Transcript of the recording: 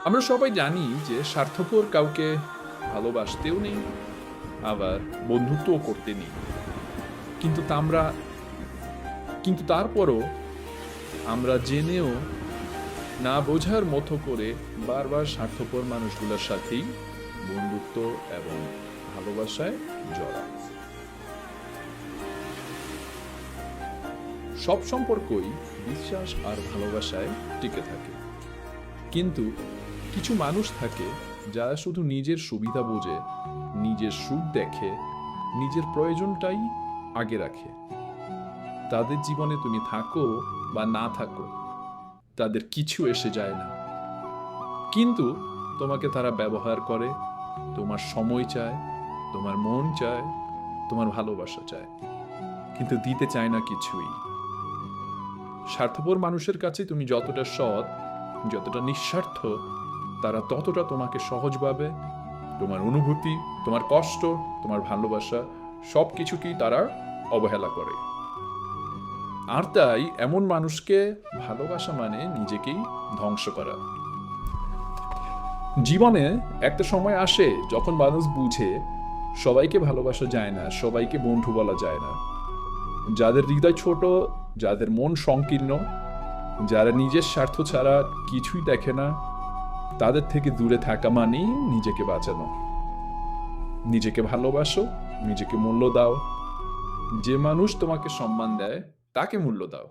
আমরা সবাই জানি যে স্বার্থপর কাউকে ভালোবাসতেও নেই, আবার বন্ধুত্বও করতে নেই। কিন্তু তা আমরা কিন্তু তারপরও আমরা জেনেও না বোঝার মতো করে বারবার স্বার্থপর মানুষগুলোর সাথেই বন্ধুত্ব এবং ভালোবাসায় জড়াই। সব সম্পর্কই বিশ্বাস আর ভালোবাসায় টিকে থাকে, কিন্তু কিছু মানুষ থাকে যারা শুধু নিজের সুবিধা বোঝে, নিজের সুখ দেখে, নিজের প্রয়োজনটাই আগে রাখে। তাদের জীবনে তুমি থাকো বা না থাকো, তাদের কিছু এসে যায় না। কিন্তু তোমাকে তারা ব্যবহার করে, তোমার সময় চায়, তোমার মন চায়, তোমার ভালোবাসা চায়, কিন্তু দিতে চায় না কিছুই। স্বার্থপর মানুষের কাছে তুমি যতটা সৎ, যতটা নিঃস্বার্থ, তারা ততটা তোমাকে সহজভাবে তোমার অনুভূতি, তোমার কষ্ট, তোমার ভালোবাসা সব কিছুকেই তারা অবহেলা করে। আর তাই এমন মানুষকে ভালোবাসা মানে নিজেকেই ধ্বংস করা। জীবনে একটা সময় আসে যখন মানুষ বুঝে সবাইকে ভালোবাসা যায় না, সবাইকে বন্ধু বলা যায় না। যাদের হৃদয় ছোট, যাদের মন সংকীর্ণ, যারা নিজের স্বার্থ ছাড়া কিছুই দেখে না, তাদের থেকে দূরে থাকা মানেই নিজেকে বাঁচানো। নিজেকে ভালোবাসো, নিজেকে মূল্য দাও। যে মানুষ তোমাকে সম্মান দেয় তাকে মূল্য দাও।